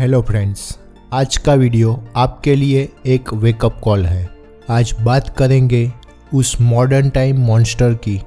Hello friends, आज का video आपके लिए एक वेकअप कॉल है। आज बात करेंगे उस मॉडर्न टाइम मॉन्स्टर की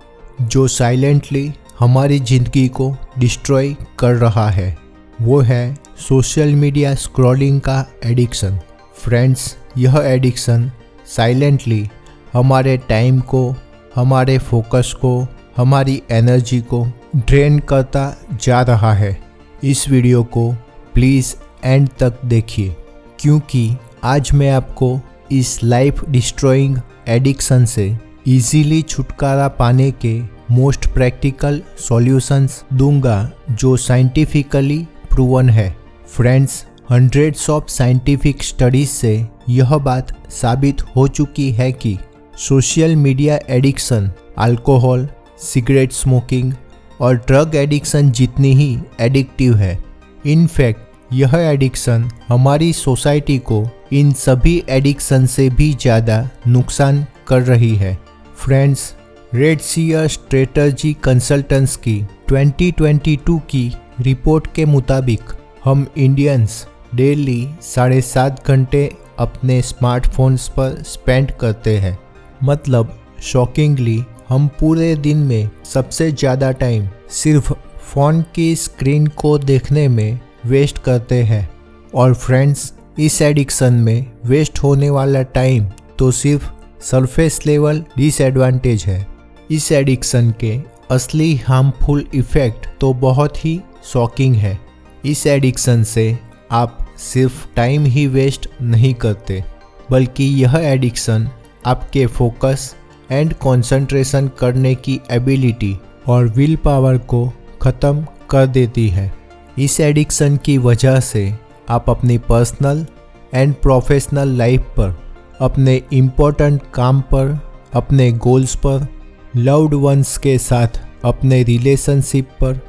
जो साइलेंटली हमारी ज़िंदगी को डिस्ट्रॉय कर रहा है। वो है सोशल मीडिया स्क्रॉलिंग का एडिक्शन। फ्रेंड्स, यह एडिक्शन साइलेंटली हमारे टाइम को, हमारे फोकस को, हमारी एनर्जी को ड्रेन करता जा रहा है। इस वीडियो को प्लीज़ एंड तक देखिए, क्योंकि आज मैं आपको इस लाइफ डिस्ट्रॉइंग एडिक्शन से इजीली छुटकारा पाने के मोस्ट प्रैक्टिकल सॉल्यूशंस दूंगा जो साइंटिफिकली प्रूवन है। Friends, hundreds of scientific studies से यह बात साबित हो चुकी है कि social media addiction alcohol, cigarette smoking और ड्रग एडिक्शन जितनी ही एडिक्टिव है। इनफैक्ट यह एडिक्शन हमारी सोसाइटी को इन सभी एडिक्शन से भी ज़्यादा नुकसान कर रही है। फ्रेंड्स, रेडसीयर स्ट्रेटजी कंसल्टेंट्स की 2022 की रिपोर्ट के मुताबिक हम इंडियंस डेली 7.5 घंटे अपने स्मार्टफोन्स पर स्पेंड करते हैं। मतलब शॉकिंगली हम पूरे दिन में सबसे ज़्यादा टाइम सिर्फ फ़ोन की स्क्रीन को देखने में वेस्ट करते हैं। और फ्रेंड्स, इस एडिक्शन में वेस्ट होने वाला टाइम तो सिर्फ सरफेस लेवल डिसएडवांटेज है। इस एडिक्शन के असली हार्मफुल इफ़ेक्ट तो बहुत ही शॉकिंग है। इस एडिक्शन से आप सिर्फ टाइम ही वेस्ट नहीं करते, बल्कि यह एडिक्शन आपके फोकस एंड कंसंट्रेशन करने की एबिलिटी और विल पावर को ख़त्म कर देती है। इस एडिक्शन की वजह से आप अपनी पर्सनल एंड प्रोफेशनल लाइफ पर, अपने इम्पोर्टेंट काम पर, अपने गोल्स पर, लव्ड वंस के साथ अपने रिलेशनशिप पर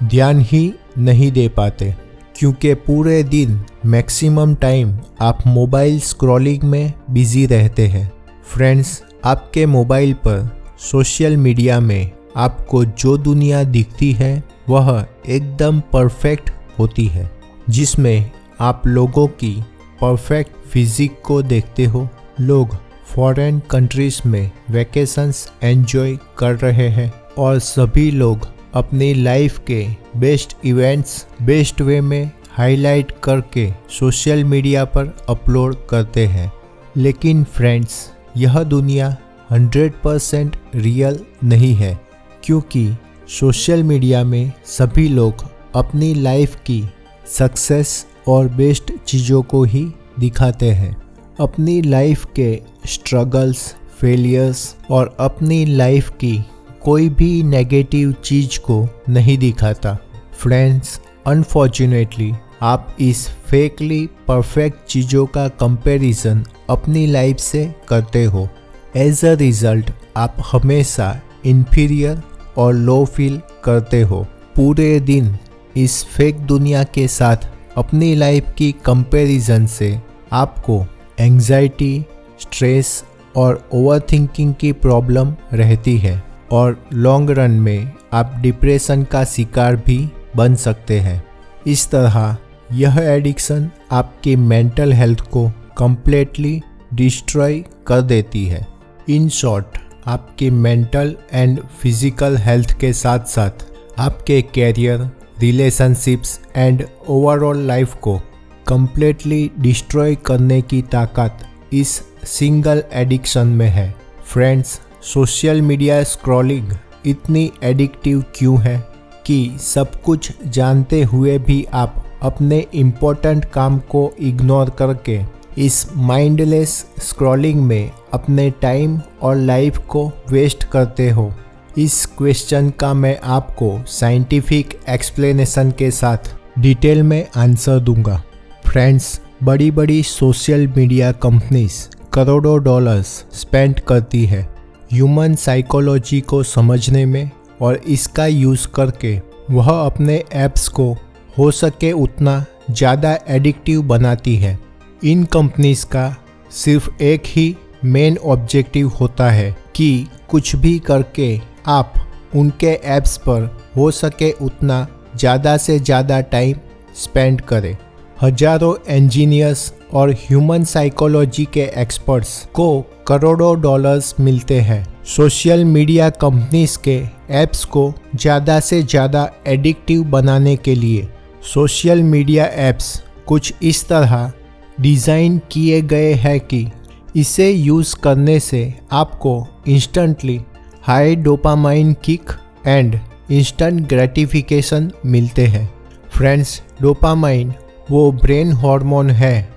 ध्यान ही नहीं दे पाते, क्योंकि पूरे दिन मैक्सिमम टाइम आप मोबाइल स्क्रॉलिंग में बिजी रहते हैं। फ्रेंड्स, आपके मोबाइल पर सोशल मीडिया में आपको जो दुनिया दिखती है वह एकदम परफेक्ट होती है, जिसमें आप लोगों की परफेक्ट फिजिक को देखते हो। लोग फॉरेन कंट्रीज में वैकेशंस एंजॉय कर रहे हैं और सभी लोग अपनी लाइफ के बेस्ट इवेंट्स बेस्ट वे में हाईलाइट करके सोशल मीडिया पर अपलोड करते हैं। लेकिन फ्रेंड्स, यह दुनिया 100% रियल नहीं है, क्योंकि सोशल मीडिया में सभी लोग अपनी लाइफ की सक्सेस और बेस्ट चीज़ों को ही दिखाते हैं। अपनी लाइफ के स्ट्रगल्स, फेलियर्स और अपनी लाइफ की कोई भी नेगेटिव चीज़ को नहीं दिखाता। फ्रेंड्स, अनफॉर्चुनेटली आप इस फेकली परफेक्ट चीज़ों का कंपैरिजन अपनी लाइफ से करते हो। एज अ रिज़ल्ट आप हमेशा इन्फीरियर और लो फील करते हो। पूरे दिन इस फेक दुनिया के साथ अपनी लाइफ की कंपैरिजन से आपको एंजाइटी, स्ट्रेस और ओवरथिंकिंग की प्रॉब्लम रहती है और लॉन्ग रन में आप डिप्रेशन का शिकार भी बन सकते हैं। इस तरह यह एडिक्शन आपकी मेंटल हेल्थ को कंप्लीटली डिस्ट्रॉय कर देती है। इन शॉर्ट, आपकी मेंटल एंड फिजिकल हेल्थ के साथ साथ आपके career, relationships and overall life को कंप्लीटली डिस्ट्रॉय करने की ताकत इस सिंगल एडिक्शन में है। फ्रेंड्स, सोशल मीडिया स्क्रॉलिंग इतनी एडिक्टिव क्यों है कि सब कुछ जानते हुए भी आप अपने इम्पोर्टेंट काम को इग्नोर करके इस माइंडलेस स्क्रॉलिंग में अपने टाइम और लाइफ को वेस्ट करते हो? इस क्वेश्चन का मैं आपको साइंटिफिक एक्सप्लेनेशन के साथ डिटेल में आंसर दूंगा। फ्रेंड्स, बड़ी बड़ी सोशल मीडिया कंपनीज करोड़ों डॉलर्स स्पेंड करती है ह्यूमन साइकोलॉजी को समझने में, और इसका यूज़ करके वह अपने ऐप्स को हो सके उतना ज़्यादा एडिक्टिव बनाती है। इन कंपनीज का सिर्फ एक ही मेन ऑब्जेक्टिव होता है कि कुछ भी करके आप उनके ऐप्स पर हो सके उतना ज़्यादा से ज़्यादा टाइम स्पेंड करें। हजारों इंजीनियर्स और ह्यूमन साइकोलॉजी के एक्सपर्ट्स को करोड़ों डॉलर्स मिलते हैं। सोशल मीडिया कंपनीज के ऐप्स को ज़्यादा से ज़्यादा एडिक्टिव बनाने के लिए सोशल मीडिया ऐप्स कुछ इस तरह डिज़ाइन किए गए हैं कि इसे यूज़ करने से आपको instantly high dopamine kick and instant gratification मिलते हैं। फ्रेंड्स, डोपामाइन वो ब्रेन हार्मोन है।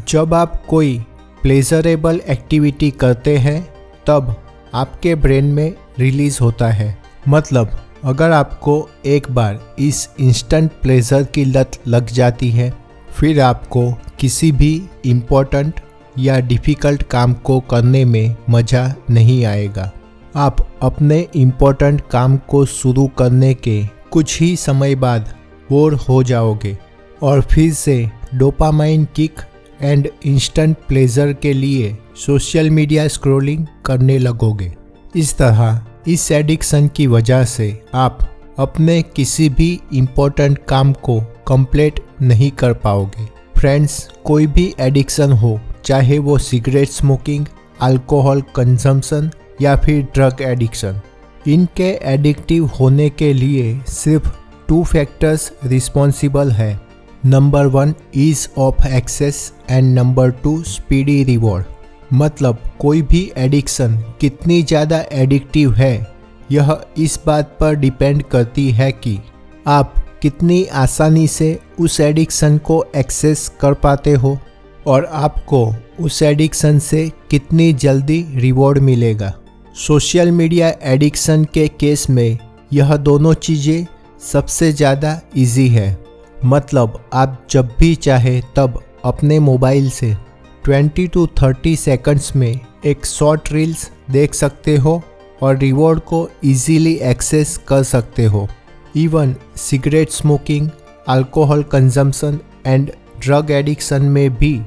जब आप कोई प्लेजरेबल एक्टिविटी करते हैं तब आपके ब्रेन में रिलीज होता है। मतलब अगर आपको एक बार इस इंस्टेंट प्लेजर की लत लग जाती है, फिर आपको किसी भी इम्पोर्टेंट या डिफ़िकल्ट काम को करने में मज़ा नहीं आएगा। आप अपने इम्पोर्टेंट काम को शुरू करने के कुछ ही समय बाद बोर हो जाओगे और फिर से dopamine kick and instant pleasure के लिए सोशल मीडिया स्क्रॉलिंग करने लगोगे। इस तरह इस एडिक्शन की वजह से आप अपने किसी भी इम्पोर्टेंट काम को कंप्लीट नहीं कर पाओगे। फ्रेंड्स, कोई भी एडिक्शन हो, चाहे वो सिगरेट स्मोकिंग, अल्कोहल कंजम्पशन या फिर ड्रग एडिक्शन, इनके एडिक्टिव होने के लिए सिर्फ 2 फैक्टर्स रिस्पॉन्सिबल है। Number 1 ease of access and number 2 speedy reward. मतलब कोई भी एडिक्शन कितनी ज़्यादा एडिक्टिव है, यह इस बात पर डिपेंड करती है कि आप कितनी आसानी से उस एडिक्शन को एक्सेस कर पाते हो और आपको उस एडिक्शन से कितनी जल्दी रिवॉर्ड मिलेगा। सोशल मीडिया एडिक्शन के केस में यह दोनों चीज़ें सबसे ज़्यादा इजी है। मतलब आप जब भी चाहे तब अपने मोबाइल से 20 to 30 सेकंड्स में एक शॉर्ट रील्स देख सकते हो और रिवॉर्ड को इजीली एक्सेस कर सकते हो। Even cigarette smoking, alcohol consumption and drug addiction में भी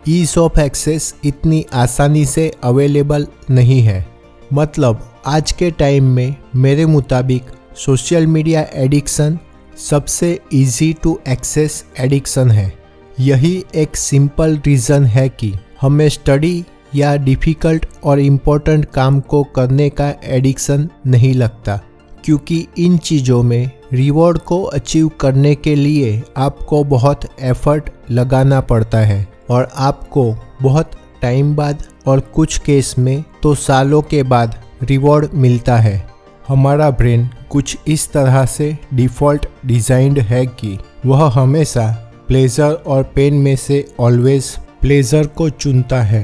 ईज ऑफ एक्सेस इतनी आसानी से अवेलेबल नहीं है। मतलब आज के टाइम में मेरे मुताबिक सोशल मीडिया एडिक्शन सबसे इजी टू एक्सेस एडिक्शन है। यही एक सिंपल रीज़न है कि हमें स्टडी या डिफ़िकल्ट और इम्पोर्टेंट काम को करने का एडिक्शन नहीं लगता, क्योंकि इन चीज़ों में रिवॉर्ड को अचीव करने के लिए आपको बहुत एफर्ट लगाना पड़ता है और आपको बहुत टाइम बाद और कुछ केस में तो सालों के बाद रिवॉर्ड मिलता है। हमारा ब्रेन कुछ इस तरह से डिफ़ॉल्ट डिज़ाइंड है कि वह हमेशा प्लेजर और पेन में से ऑलवेज प्लेजर को चुनता है।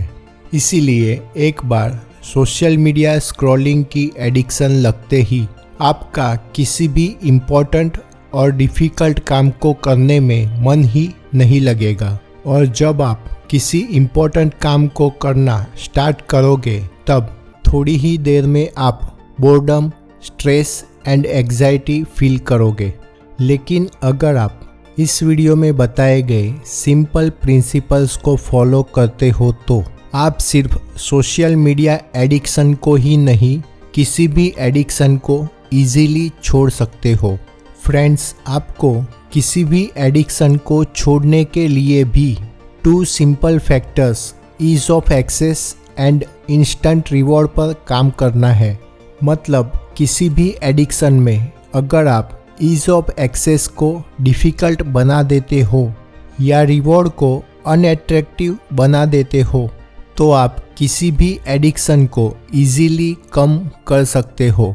इसीलिए एक बार सोशल मीडिया स्क्रॉलिंग की एडिक्शन लगते ही आपका किसी भी इम्पोर्टेंट और डिफ़िकल्ट काम को करने में मन ही नहीं लगेगा। और जब आप किसी इम्पोर्टेंट काम को करना स्टार्ट करोगे तब थोड़ी ही देर में आप boredom, stress and anxiety feel करोगे। लेकिन अगर आप इस वीडियो में बताए गए सिंपल प्रिंसिपल्स को फॉलो करते हो तो आप सिर्फ सोशल मीडिया एडिक्शन को ही नहीं, किसी भी एडिक्शन को इजीली छोड़ सकते हो। फ्रेंड्स, आपको किसी भी एडिक्शन को छोड़ने के लिए भी 2 simple factors ease of access and instant reward पर काम करना है। मतलब किसी भी एडिक्शन में अगर आप ईज ऑफ एक्सेस को डिफ़िकल्ट बना देते हो या रिवॉर्ड को अनअट्रैक्टिव बना देते हो तो आप किसी भी एडिक्शन को इजीली कम कर सकते हो।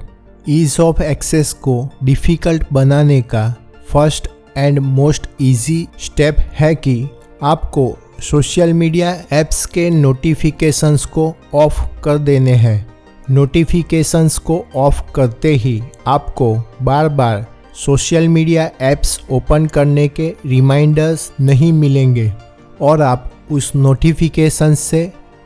ईज ऑफ एक्सेस को डिफ़िकल्ट बनाने का first and most easy step है कि आपको सोशल मीडिया ऐप्स के नोटिफिकेशंस को ऑफ कर देने हैं। नोटिफिकेशंस को ऑफ करते ही आपको बार बार सोशल मीडिया ऐप्स ओपन करने के रिमाइंडर्स नहीं मिलेंगे और आप उस नोटिफिकेशन से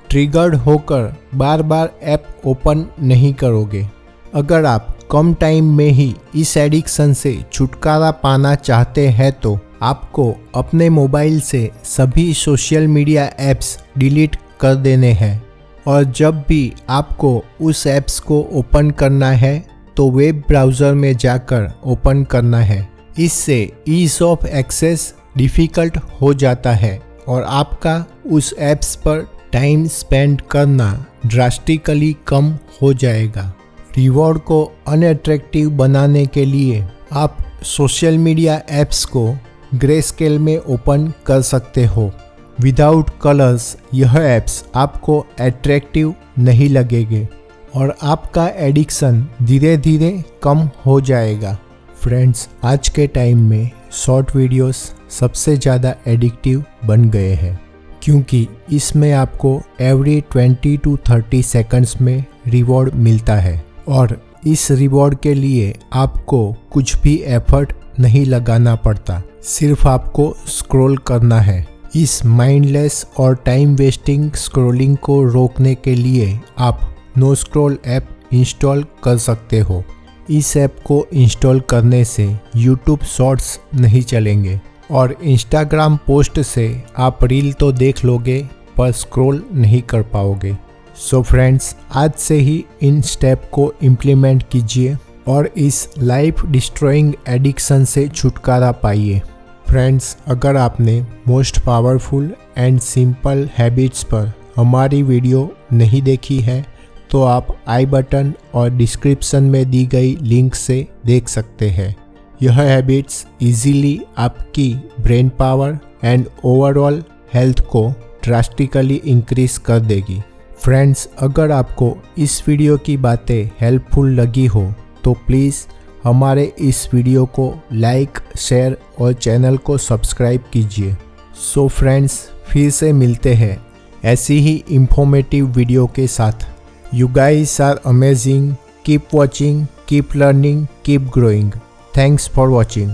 ट्रिगर्ड होकर बार बार ऐप ओपन नहीं करोगे। अगर आप कम टाइम में ही इस एडिक्शन से छुटकारा पाना चाहते हैं तो आपको अपने मोबाइल से सभी सोशल मीडिया ऐप्स डिलीट कर देने हैं और जब भी आपको उस ऐप्स को ओपन करना है तो वेब ब्राउज़र में जाकर ओपन करना है। इससे ईज ऑफ एक्सेस डिफ़िकल्ट हो जाता है और आपका उस ऐप्स पर टाइम स्पेंड करना ड्रास्टिकली कम हो जाएगा। रिवॉर्ड को अनअट्रैक्टिव बनाने के लिए आप सोशल मीडिया ऐप्स को ग्रे स्केल में ओपन कर सकते हो। विदाउट कलर्स यह ऐप्स आपको अट्रैक्टिव नहीं लगेंगे और आपका एडिक्शन धीरे धीरे कम हो जाएगा। फ्रेंड्स, आज के टाइम में शॉर्ट वीडियोस सबसे ज़्यादा एडिक्टिव बन गए हैं क्योंकि इसमें आपको एवरी 20 to 30 सेकंड्स में रिवॉर्ड मिलता है और इस रिवॉर्ड के लिए आपको कुछ भी एफर्ट नहीं लगाना पड़ता, सिर्फ आपको स्क्रॉल करना है। इस माइंडलेस और टाइम वेस्टिंग स्क्रॉलिंग को रोकने के लिए आप नो स्क्रॉल ऐप इंस्टॉल कर सकते हो। इस ऐप को इंस्टॉल करने से YouTube शॉर्ट्स नहीं चलेंगे और Instagram पोस्ट से आप रील तो देख लोगे पर स्क्रॉल नहीं कर पाओगे। सो फ्रेंड्स, आज से ही इन स्टेप को इम्प्लीमेंट कीजिए और इस लाइफ डिस्ट्रॉइंग एडिक्शन से छुटकारा पाइए। फ्रेंड्स, अगर आपने most powerful and simple habits पर हमारी वीडियो नहीं देखी है तो आप आई बटन और डिस्क्रिप्शन में दी गई लिंक से देख सकते हैं। यह हैबिट्स इजीली आपकी brain power and overall health को ड्रास्टिकली इंक्रीज कर देगी। फ्रेंड्स, अगर आपको इस वीडियो की बातें हेल्पफुल लगी हो तो प्लीज़ हमारे इस वीडियो को लाइक, शेयर और चैनल को सब्सक्राइब कीजिए। सो फ्रेंड्स, फिर से मिलते हैं ऐसी ही इंफॉर्मेटिव वीडियो के साथ। You guys are amazing. Keep watching, keep learning, keep growing. Thanks for watching.